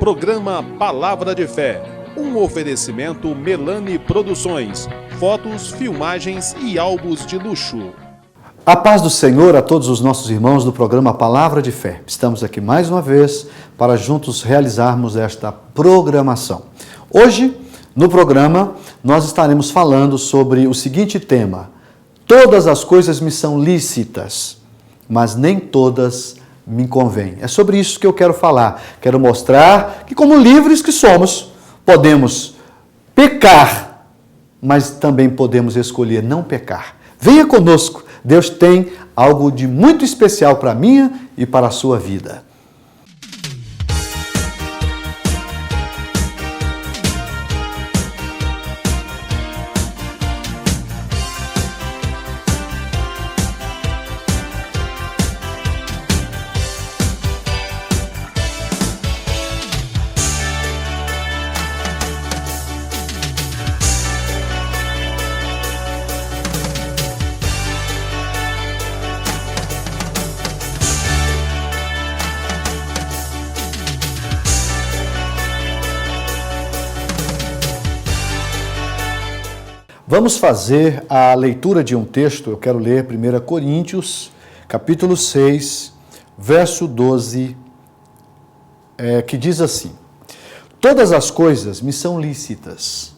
Programa Palavra de Fé, um oferecimento Melani Produções, fotos, filmagens e álbuns de luxo. A paz do Senhor a todos os nossos irmãos do programa Palavra de Fé. Estamos aqui mais uma vez para juntos realizarmos esta programação. Hoje, no programa, nós estaremos falando sobre o seguinte tema: todas as coisas me são lícitas, mas nem todas me convêm. É sobre isso que eu quero falar. Quero mostrar que, como livres que somos, podemos pecar, mas também podemos escolher não pecar. Venha conosco. Deus tem algo de muito especial para a minha e para a sua vida. Vamos fazer a leitura de um texto. Eu quero ler 1 Coríntios, capítulo 6, verso 12, que diz assim: todas as coisas me são lícitas,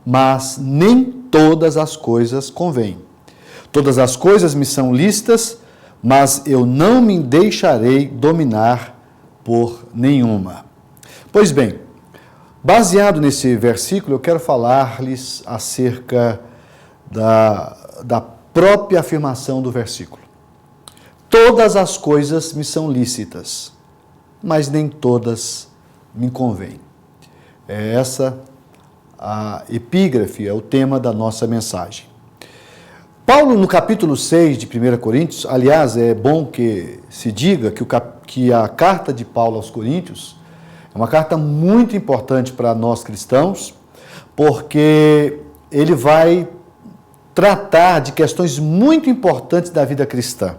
mas nem todas as coisas convêm. Todas as coisas me são lícitas, mas eu não me deixarei dominar por nenhuma. Pois bem, baseado nesse versículo, eu quero falar-lhes acerca da própria afirmação do versículo. Todas as coisas me são lícitas, mas nem todas me convêm. É essa a epígrafe, é o tema da nossa mensagem. Paulo, no capítulo 6 de 1 Coríntios, aliás, é bom que se diga que a carta de Paulo aos Coríntios é uma carta muito importante para nós cristãos, porque ele vai tratar de questões muito importantes da vida cristã.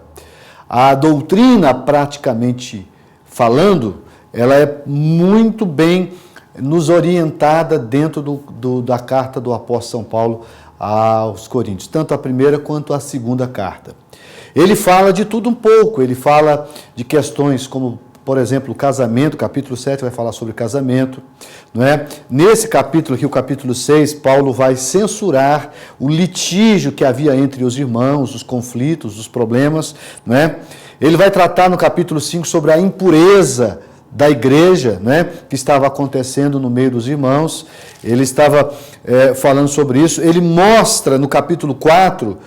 A doutrina, praticamente falando, ela é muito bem nos orientada dentro da carta do apóstolo São Paulo aos Coríntios, tanto a primeira quanto a segunda carta. Ele fala de tudo um pouco, ele fala de questões como, por exemplo, o casamento. Capítulo 7 vai falar sobre casamento, não é? Nesse capítulo aqui, o capítulo 6, Paulo vai censurar o litígio que havia entre os irmãos, os conflitos, os problemas, não é? Ele vai tratar no capítulo 5 sobre a impureza da igreja, né, que estava acontecendo no meio dos irmãos. Ele estava falando sobre isso. Ele mostra no capítulo 4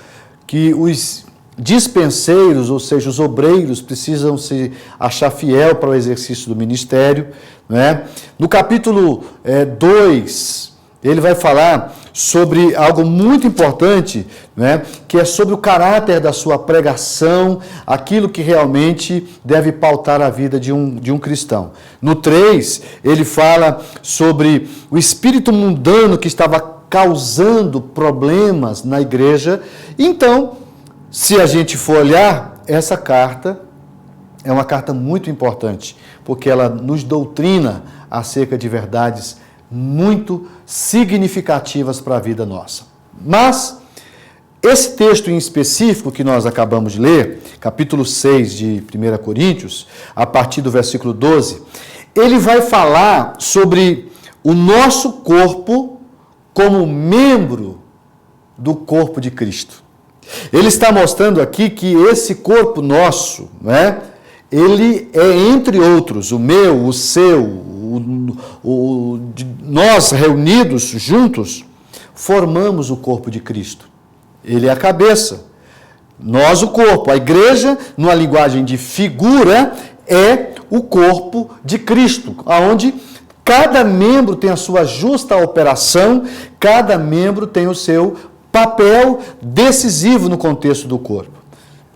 que os dispenseiros, ou seja, os obreiros, precisam se achar fiel para o exercício do ministério, né? No capítulo 2, ele vai falar sobre algo muito importante, né? Que é sobre o caráter da sua pregação, aquilo que realmente deve pautar a vida de um cristão. No 3, ele fala sobre o espírito mundano que estava causando problemas na igreja. Então, se a gente for olhar, essa carta é uma carta muito importante, porque ela nos doutrina acerca de verdades muito significativas para a vida nossa. Mas esse texto em específico que nós acabamos de ler, capítulo 6 de 1 Coríntios, a partir do versículo 12, ele vai falar sobre o nosso corpo como membro do corpo de Cristo. Ele está mostrando aqui que esse corpo nosso, né, ele é, entre outros, o meu, o seu, nós reunidos juntos, formamos o corpo de Cristo. Ele é a cabeça, nós o corpo. A igreja, numa linguagem de figura, é o corpo de Cristo, onde cada membro tem a sua justa operação, cada membro tem o seu papel decisivo no contexto do corpo.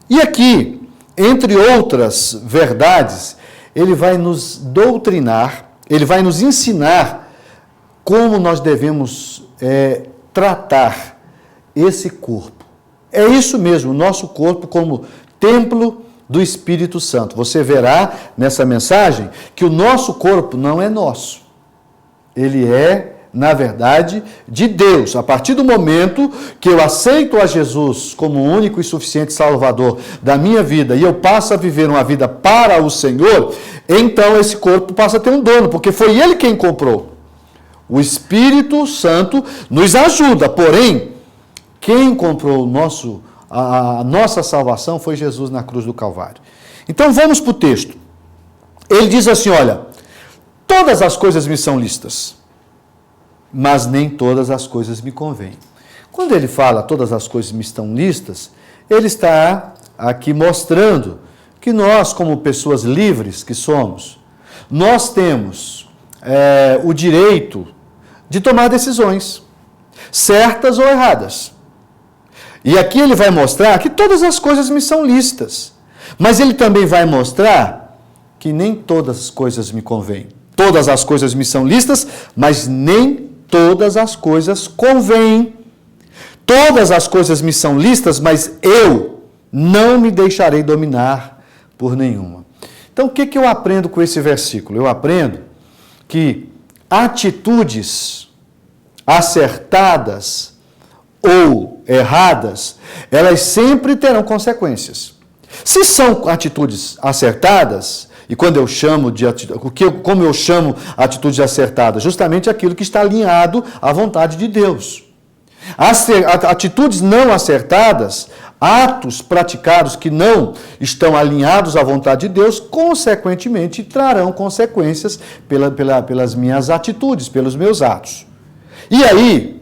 E aqui, entre outras verdades, ele vai nos doutrinar, ele vai nos ensinar como nós devemos tratar esse corpo. É isso mesmo, o nosso corpo como templo do Espírito Santo. Você verá nessa mensagem que o nosso corpo não é nosso. Ele é, na verdade, de Deus. A partir do momento que eu aceito a Jesus como o único e suficiente Salvador da minha vida e eu passo a viver uma vida para o Senhor, então esse corpo passa a ter um dono, porque foi Ele quem comprou. O Espírito Santo nos ajuda, porém, quem comprou a nossa salvação foi Jesus na cruz do Calvário. Então vamos para o texto. Ele diz assim, olha, todas as coisas me são lícitas, mas nem todas as coisas me convêm. Quando ele fala todas as coisas me estão lícitas, ele está aqui mostrando que nós, como pessoas livres que somos, nós temos o direito de tomar decisões, certas ou erradas. E aqui ele vai mostrar que todas as coisas me são lícitas, mas ele também vai mostrar que nem todas as coisas me convêm. Todas as coisas me são lícitas, mas nem todas as coisas convêm. Todas as coisas me são lícitas, mas eu não me deixarei dominar por nenhuma. Então, o que eu aprendo com esse versículo? Eu aprendo que atitudes acertadas ou erradas, elas sempre terão consequências. Se são atitudes acertadas, e quando eu chamo de como eu chamo atitudes acertadas? Justamente aquilo que está alinhado à vontade de Deus. Atitudes não acertadas, atos praticados que não estão alinhados à vontade de Deus, consequentemente trarão consequências pelas minhas atitudes, pelos meus atos. E aí,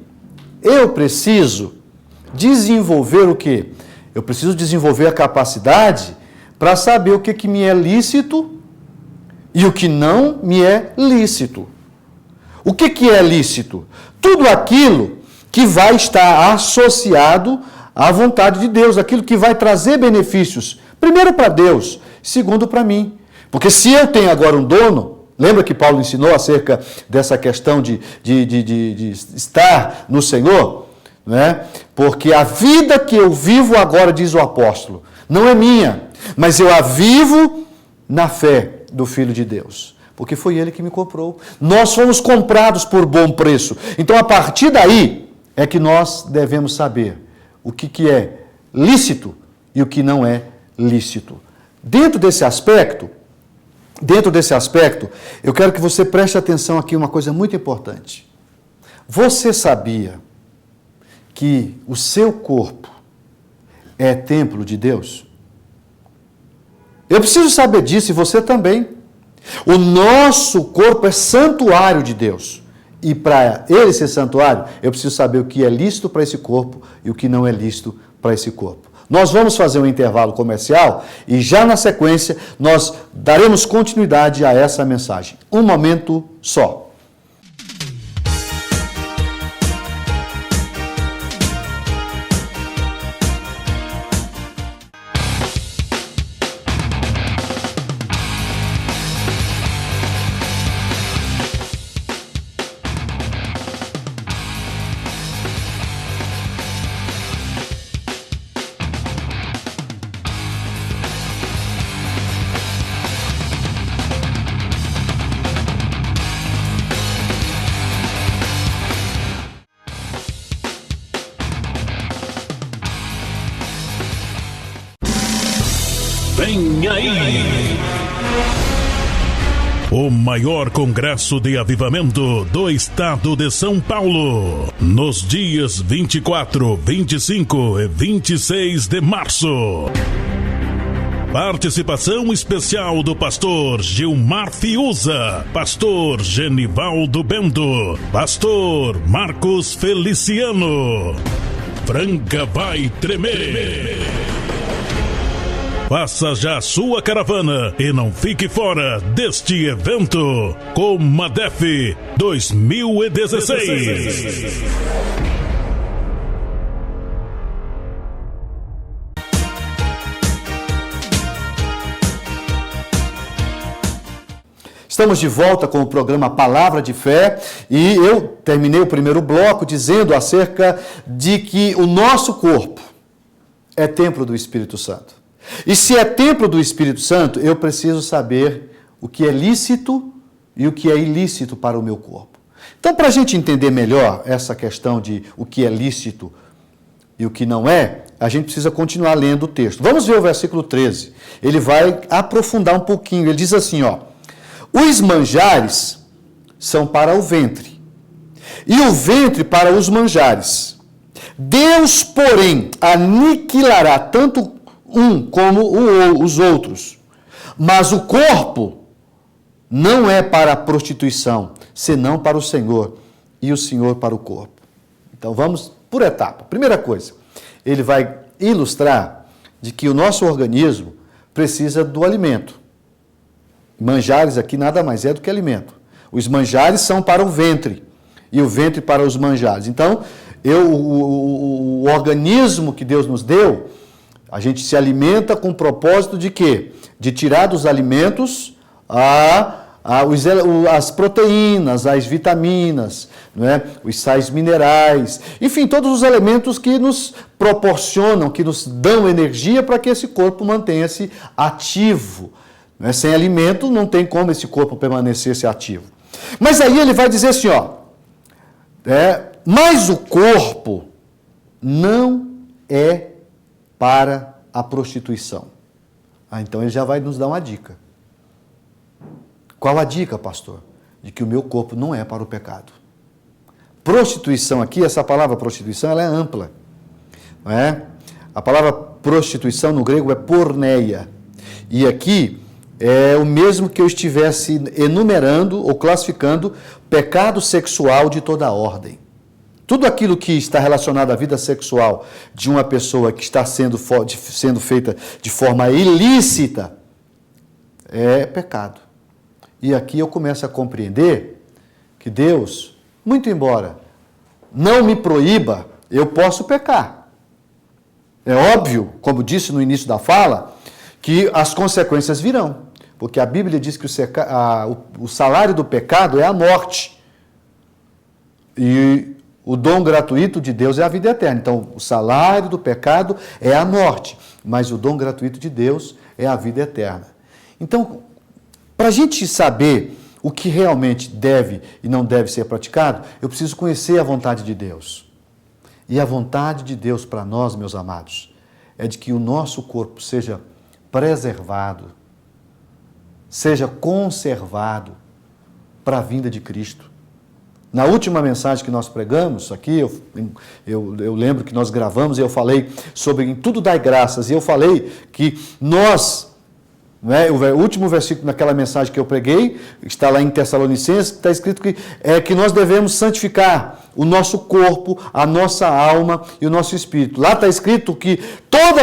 eu preciso desenvolver o quê? Eu preciso desenvolver a capacidade para saber o que me é lícito e o que não me é lícito. O que é lícito? Tudo aquilo que vai estar associado à vontade de Deus, aquilo que vai trazer benefícios, primeiro para Deus, segundo para mim. Porque se eu tenho agora um dono, lembra que Paulo ensinou acerca dessa questão de estar no Senhor? Né? Porque a vida que eu vivo agora, diz o apóstolo, não é minha, mas eu a vivo na fé do Filho de Deus. Porque foi Ele que me comprou. Nós fomos comprados por bom preço. Então, a partir daí, é que nós devemos saber o que é lícito e o que não é lícito. Dentro desse aspecto, eu quero que você preste atenção aqui em uma coisa muito importante. Você sabia que o seu corpo é templo de Deus? Eu preciso saber disso e você também. O nosso corpo é santuário de Deus. E para ele ser santuário, eu preciso saber o que é lícito para esse corpo e o que não é lícito para esse corpo. Nós vamos fazer um intervalo comercial e já na sequência nós daremos continuidade a essa mensagem. Um momento só. Vem aí! O maior congresso de avivamento do estado de São Paulo, nos dias 24, 25 e 26 de março. Participação especial do pastor Gilmar Fiuza, pastor Genivaldo Bendo, pastor Marcos Feliciano. Franca vai tremer. Faça já a sua caravana e não fique fora deste evento. Comadef 2016. Estamos de volta com o programa Palavra de Fé e eu terminei o primeiro bloco dizendo acerca de que o nosso corpo é templo do Espírito Santo. E se é templo do Espírito Santo, eu preciso saber o que é lícito e o que é ilícito para o meu corpo. Então, para a gente entender melhor essa questão de o que é lícito e o que não é, a gente precisa continuar lendo o texto. Vamos ver o versículo 13. Ele vai aprofundar um pouquinho. Ele diz assim, ó: os manjares são para o ventre, e o ventre para os manjares. Deus, porém, aniquilará tanto um como os outros. Mas o corpo não é para a prostituição, senão para o Senhor, e o Senhor para o corpo. Então vamos por etapa. Primeira coisa, ele vai ilustrar de que o nosso organismo precisa do alimento. Manjares aqui nada mais é do que alimento. Os manjares são para o ventre, e o ventre para os manjares. Então, o organismo que Deus nos deu, a gente se alimenta com o propósito de quê? De tirar dos alimentos as proteínas, as vitaminas, não é? Os sais minerais, enfim, todos os elementos que nos proporcionam, que nos dão energia para que esse corpo mantenha-se ativo. Não é? Sem alimento não tem como esse corpo permanecer-se ativo. Mas aí ele vai dizer assim, ó, mas o corpo não é para a prostituição. Então ele já vai nos dar uma dica. Qual a dica, pastor? De que o meu corpo não é para o pecado. Prostituição aqui, essa palavra prostituição, ela é ampla. Não é? A palavra prostituição no grego é porneia. E aqui é o mesmo que eu estivesse enumerando ou classificando pecado sexual de toda a ordem. Tudo aquilo que está relacionado à vida sexual de uma pessoa que está sendo feita de forma ilícita é pecado. E aqui eu começo a compreender que Deus, muito embora não me proíba, eu posso pecar. É óbvio, como disse no início da fala, que as consequências virão. Porque a Bíblia diz que o salário do pecado é a morte. E o dom gratuito de Deus é a vida eterna. Então, o salário do pecado é a morte, mas o dom gratuito de Deus é a vida eterna. Então, para a gente saber o que realmente deve e não deve ser praticado, eu preciso conhecer a vontade de Deus. E a vontade de Deus para nós, meus amados, é de que o nosso corpo seja preservado, seja conservado para a vinda de Cristo. Na última mensagem que nós pregamos aqui, eu lembro que nós gravamos e eu falei sobre em tudo dai graças, e eu falei que nós, o último versículo naquela mensagem que eu preguei, está lá em Tessalonicenses, está escrito que nós devemos santificar o nosso corpo, a nossa alma e o nosso espírito. Lá está escrito que toda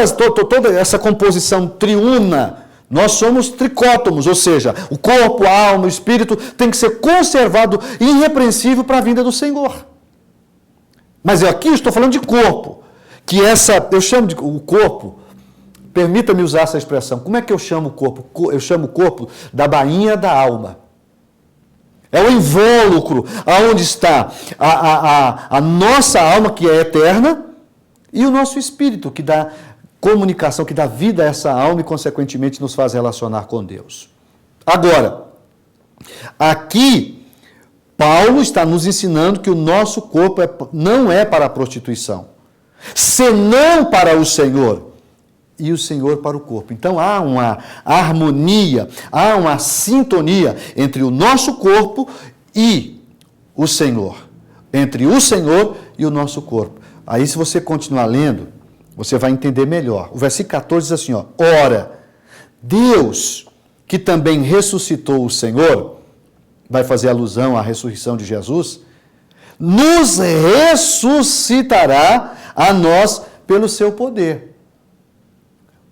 essa composição triuna, nós somos tricótomos, ou seja, o corpo, a alma, o espírito tem que ser conservado irrepreensível para a vinda do Senhor. Mas eu aqui estou falando de corpo, que eu chamo de o corpo, permita-me usar essa expressão, como é que eu chamo o corpo? Eu chamo o corpo da bainha da alma. É o invólucro, aonde está a nossa alma, que é eterna, e o nosso espírito, que dá comunicação, que dá vida a essa alma e, consequentemente, nos faz relacionar com Deus. Agora, aqui, Paulo está nos ensinando que o nosso corpo não é para a prostituição, senão para o Senhor, e o Senhor para o corpo. Então, há uma harmonia, há uma sintonia entre o nosso corpo e o Senhor, entre o Senhor e o nosso corpo. Aí, se você continuar lendo, você vai entender melhor. O versículo 14 diz assim, ó: ora, Deus, que também ressuscitou o Senhor, vai fazer alusão à ressurreição de Jesus, nos ressuscitará a nós pelo seu poder.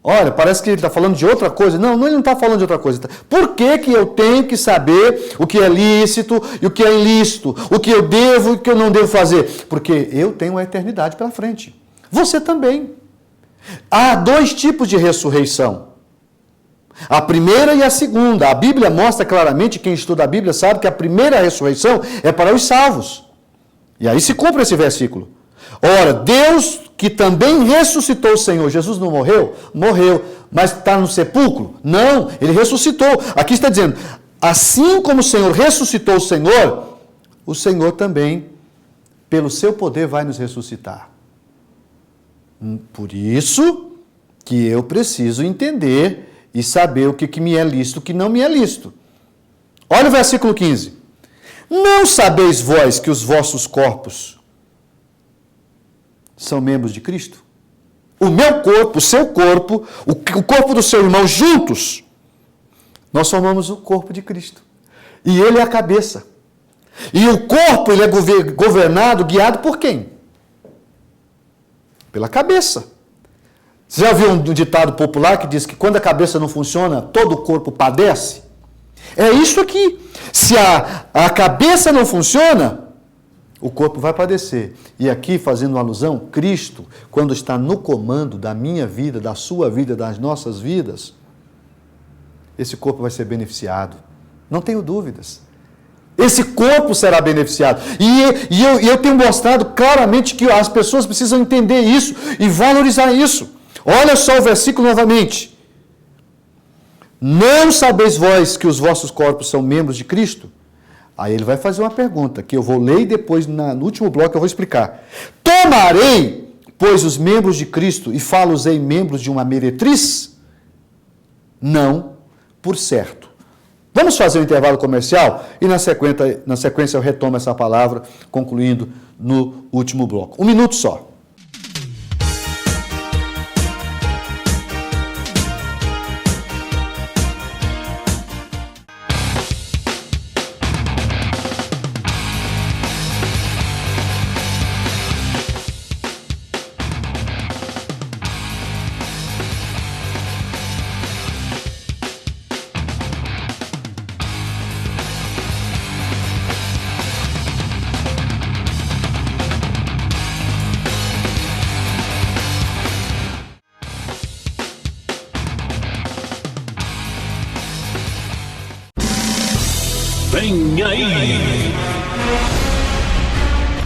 Olha, parece que ele está falando de outra coisa. Não, ele não está falando de outra coisa. Por que eu tenho que saber o que é lícito e o que é ilícito? O que eu devo e o que eu não devo fazer? Porque eu tenho a eternidade pela frente. Você também. Há dois tipos de ressurreição. A primeira e a segunda. A Bíblia mostra claramente, quem estuda a Bíblia sabe que a primeira ressurreição é para os salvos. E aí se cumpre esse versículo. Ora, Deus que também ressuscitou o Senhor. Jesus não morreu? Morreu. Mas está no sepulcro? Não, ele ressuscitou. Aqui está dizendo, assim como o Senhor ressuscitou o Senhor também, pelo seu poder, vai nos ressuscitar. Por isso que eu preciso entender e saber o que me é lícito e o que não me é lícito. Olha o versículo 15. Não sabeis vós que os vossos corpos são membros de Cristo? O meu corpo, o seu corpo, o corpo do seu irmão juntos, nós formamos o corpo de Cristo. E ele é a cabeça. E o corpo, ele é governado, guiado por quem? Pela cabeça. Você já viu um ditado popular que diz que quando a cabeça não funciona, todo o corpo padece? É isso aqui. Se a cabeça não funciona, o corpo vai padecer. E aqui, fazendo uma alusão, Cristo, quando está no comando da minha vida, da sua vida, das nossas vidas, esse corpo vai ser beneficiado. Não tenho dúvidas. Esse corpo será beneficiado. E eu tenho mostrado claramente que as pessoas precisam entender isso e valorizar isso. Olha só o versículo novamente. Não sabeis vós que os vossos corpos são membros de Cristo? Aí ele vai fazer uma pergunta, que eu vou ler e depois, no último bloco, eu vou explicar. Tomarei, pois, os membros de Cristo e falo-os-ei membros de uma meretriz? Não, por certo. Vamos fazer um intervalo comercial e na sequência eu retomo essa palavra, concluindo no último bloco. 1 minuto só. Vem aí!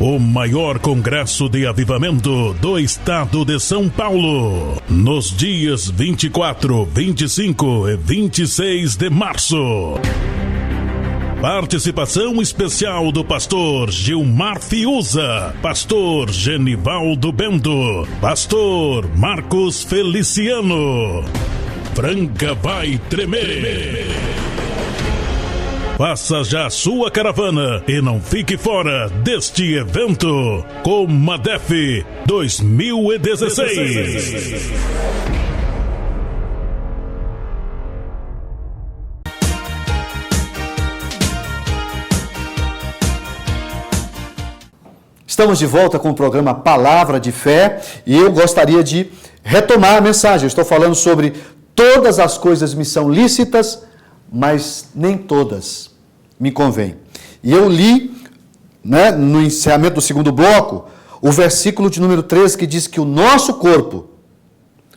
O maior congresso de avivamento do estado de São Paulo, nos dias 24, 25 e 26 de março. Participação especial do pastor Gilmar Fiuza, pastor Genivaldo Bendo, pastor Marcos Feliciano. Franca vai tremer. Faça já a sua caravana e não fique fora deste evento. Comadef 2016. Estamos de volta com o programa Palavra de Fé e eu gostaria de retomar a mensagem. Eu estou falando sobre todas as coisas me são lícitas, mas nem todas me convêm. E eu li, no encerramento do segundo bloco, o versículo de número 13 que diz que o nosso corpo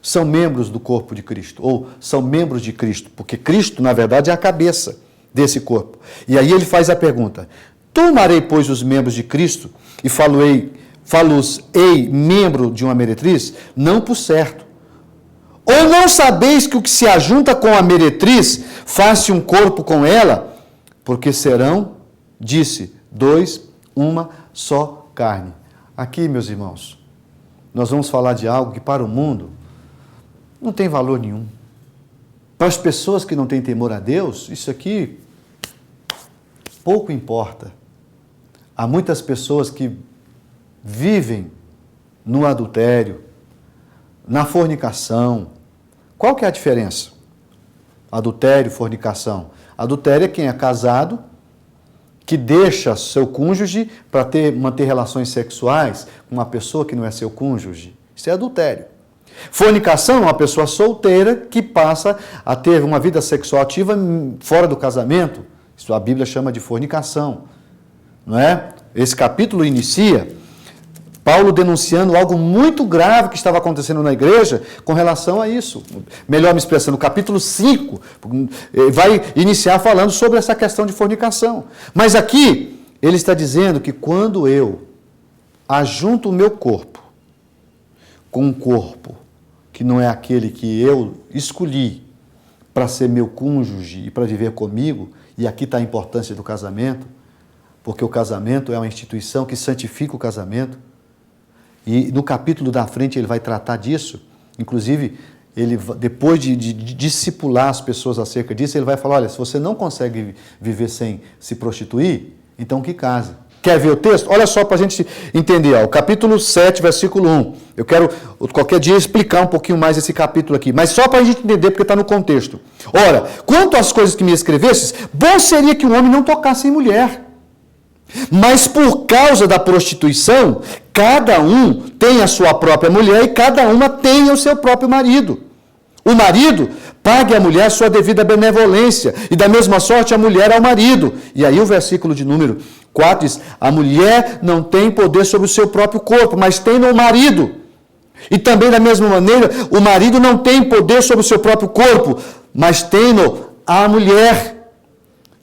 são membros do corpo de Cristo, ou são membros de Cristo, porque Cristo, na verdade, é a cabeça desse corpo. E aí ele faz a pergunta: tomarei, pois, os membros de Cristo e falo-os-ei membro de uma meretriz? Não por certo. Ou não sabeis que o que se ajunta com a meretriz faz-se um corpo com ela? Porque serão, disse, dois, uma só carne. Aqui, meus irmãos, nós vamos falar de algo que para o mundo não tem valor nenhum. Para as pessoas que não têm temor a Deus, isso aqui pouco importa. Há muitas pessoas que vivem no adultério, na fornicação. Qual que é a diferença? Adultério, fornicação. Adultério é quem é casado, que deixa seu cônjuge para manter relações sexuais com uma pessoa que não é seu cônjuge. Isso é adultério. Fornicação é uma pessoa solteira que passa a ter uma vida sexual ativa fora do casamento. Isso a Bíblia chama de fornicação. Não é? Esse capítulo inicia Paulo denunciando algo muito grave que estava acontecendo na igreja com relação a isso. Melhor me expressando, no capítulo 5, vai iniciar falando sobre essa questão de fornicação. Mas aqui, ele está dizendo que quando eu ajunto o meu corpo com um corpo que não é aquele que eu escolhi para ser meu cônjuge e para viver comigo, e aqui está a importância do casamento, porque o casamento é uma instituição que santifica o casamento, e no capítulo da frente ele vai tratar disso, inclusive, ele, depois de discipular as pessoas acerca disso, ele vai falar, olha, se você não consegue viver sem se prostituir, então que case. Quer ver o texto? Olha só para a gente entender, ó, o capítulo 7, versículo 1. Eu quero, qualquer dia, explicar um pouquinho mais esse capítulo aqui, mas só para a gente entender, porque está no contexto. Ora, quanto às coisas que me escrevesses, bom seria que o homem não tocasse em mulher. Mas por causa da prostituição, cada um tem a sua própria mulher e cada uma tem o seu próprio marido. O marido pague à mulher sua devida benevolência, e da mesma sorte a mulher ao marido. E aí o versículo de número 4 diz, a mulher não tem poder sobre o seu próprio corpo, mas tem no marido. E também da mesma maneira, o marido não tem poder sobre o seu próprio corpo, mas tem-no a mulher.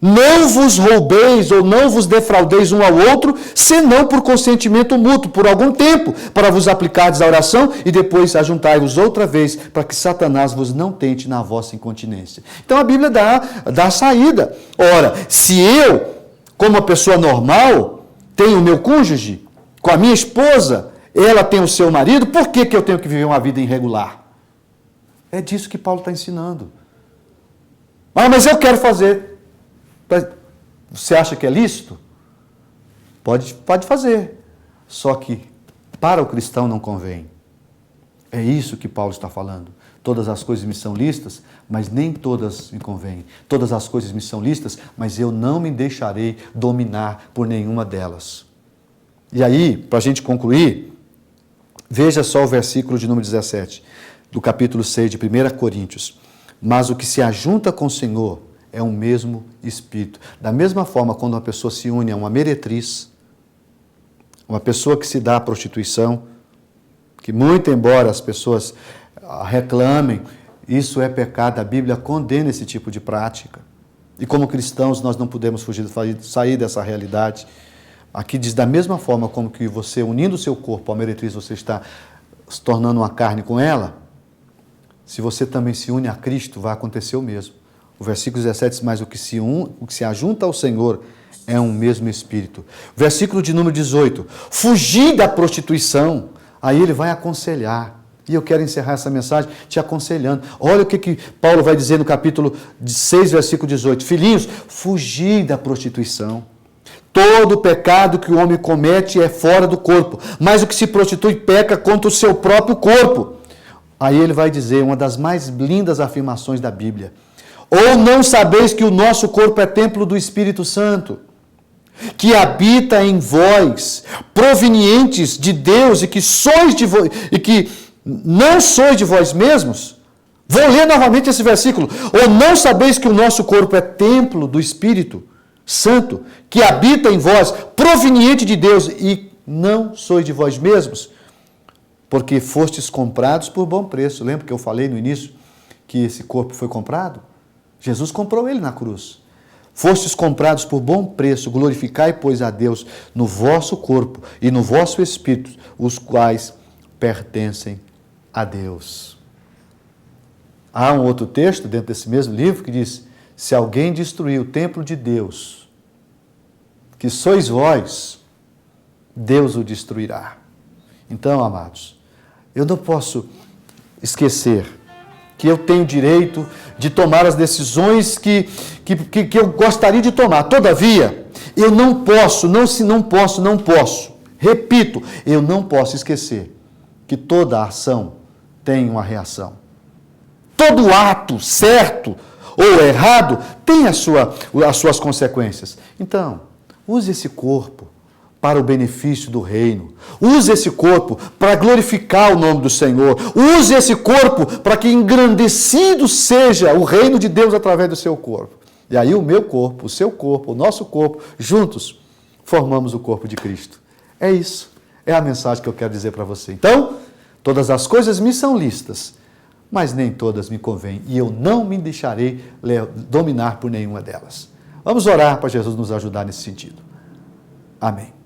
Não vos roubeis ou não vos defraudeis um ao outro, senão por consentimento mútuo, por algum tempo, para vos aplicardes à oração e depois ajuntai-vos outra vez, para que Satanás vos não tente na vossa incontinência. Então a Bíblia dá a saída. Ora, se eu, como uma pessoa normal, tenho o meu cônjuge, com a minha esposa, ela tem o seu marido, por que eu tenho que viver uma vida irregular? É disso que Paulo está ensinando. Ah, mas eu quero fazer. Você acha que é lícito? Pode fazer. Só que para o cristão não convém. É isso que Paulo está falando. Todas as coisas me são lícitas, mas nem todas me convêm. Todas as coisas me são lícitas, mas eu não me deixarei dominar por nenhuma delas. E aí, para a gente concluir, veja só o versículo de número 17, do capítulo 6 de 1 Coríntios. Mas o que se ajunta com o Senhor é um mesmo espírito. Da mesma forma, quando uma pessoa se une a uma meretriz, uma pessoa que se dá à prostituição, que muito embora as pessoas reclamem, isso é pecado, a Bíblia condena esse tipo de prática. E como cristãos, nós não podemos sair dessa realidade. Aqui diz, da mesma forma como que você, unindo o seu corpo à meretriz, você está se tornando uma carne com ela, se você também se une a Cristo, vai acontecer o mesmo. O versículo 17 diz, mas o que se ajunta ao Senhor é um mesmo espírito. Versículo de número 18, fugir da prostituição. Aí ele vai aconselhar. E eu quero encerrar essa mensagem te aconselhando. Olha o que Paulo vai dizer no capítulo 6, versículo 18. Filhinhos, fugir da prostituição. Todo pecado que o homem comete é fora do corpo, mas o que se prostitui peca contra o seu próprio corpo. Aí ele vai dizer uma das mais lindas afirmações da Bíblia. Ou não sabeis que o nosso corpo é templo do Espírito Santo, que habita em vós, provenientes de Deus, e que não sois de vós mesmos? Vou ler novamente esse versículo. Ou não sabeis que o nosso corpo é templo do Espírito Santo, que habita em vós, proveniente de Deus, e não sois de vós mesmos? Porque fostes comprados por bom preço. Lembra que eu falei no início que esse corpo foi comprado? Jesus comprou ele na cruz. Fostes comprados por bom preço, glorificai, pois, a Deus no vosso corpo e no vosso espírito, os quais pertencem a Deus. Há um outro texto dentro desse mesmo livro que diz, se alguém destruir o templo de Deus, que sois vós, Deus o destruirá. Então, amados, eu não posso esquecer que eu tenho direito de tomar as decisões que eu gostaria de tomar. Todavia, eu não posso, repito, eu não posso esquecer que toda ação tem uma reação. Todo ato, certo ou errado, tem as suas consequências. Então, use esse corpo para o benefício do reino. Use esse corpo para glorificar o nome do Senhor. Use esse corpo para que engrandecido seja o reino de Deus através do seu corpo. E aí o meu corpo, o seu corpo, o nosso corpo, juntos, formamos o corpo de Cristo. É isso. É a mensagem que eu quero dizer para você. Então, todas as coisas me são lícitas, mas nem todas me convêm. E eu não me deixarei dominar por nenhuma delas. Vamos orar para Jesus nos ajudar nesse sentido. Amém.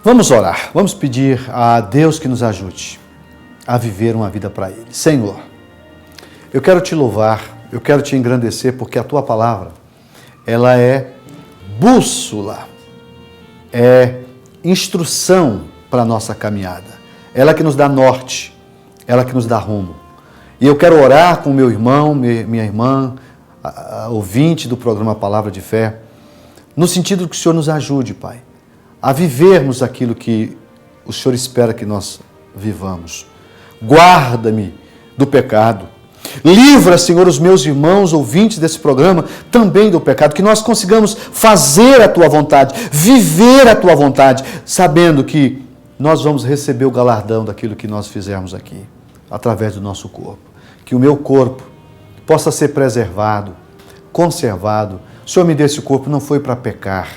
Vamos orar, vamos pedir a Deus que nos ajude a viver uma vida para Ele. Senhor, eu quero te louvar, eu quero te engrandecer, porque a tua palavra, ela é bússola, é instrução para a nossa caminhada. Ela que nos dá norte, ela que nos dá rumo. E eu quero orar com meu irmão, minha irmã, ouvinte do programa Palavra de Fé, no sentido que o Senhor nos ajude, Pai, a vivermos aquilo que o Senhor espera que nós vivamos. Guarda-me do pecado. Livra, Senhor, os meus irmãos ouvintes desse programa também do pecado, que nós consigamos fazer a Tua vontade, viver a Tua vontade, sabendo que nós vamos receber o galardão daquilo que nós fizermos aqui, através do nosso corpo. Que o meu corpo possa ser preservado, conservado. O Senhor me deu esse corpo, não foi para pecar.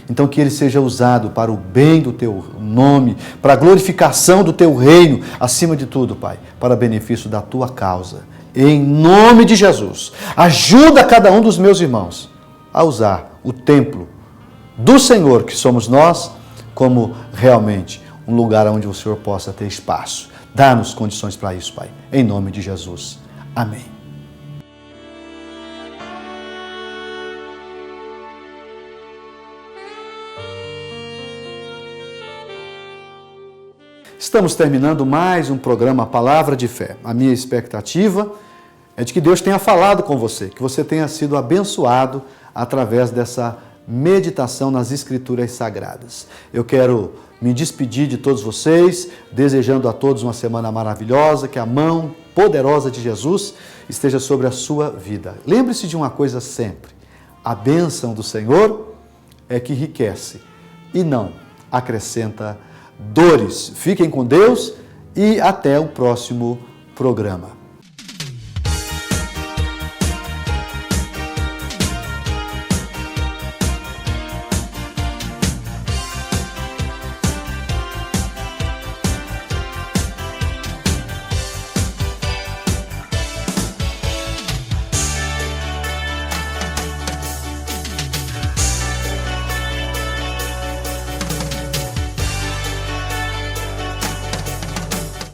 Então que ele seja usado para o bem do Teu nome, para a glorificação do Teu reino, acima de tudo, Pai, para benefício da Tua causa. Em nome de Jesus, ajuda cada um dos meus irmãos a usar o templo do Senhor, que somos nós, como realmente um lugar onde o Senhor possa ter espaço. Dá-nos condições para isso, Pai. Em nome de Jesus. Amém. Estamos terminando mais um programa Palavra de Fé. A minha expectativa é de que Deus tenha falado com você, que você tenha sido abençoado através dessa meditação nas Escrituras Sagradas. Eu quero me despedir de todos vocês, desejando a todos uma semana maravilhosa, que a mão poderosa de Jesus esteja sobre a sua vida. Lembre-se de uma coisa sempre: a bênção do Senhor é que enriquece e não acrescenta dores. Fiquem com Deus e até o próximo programa.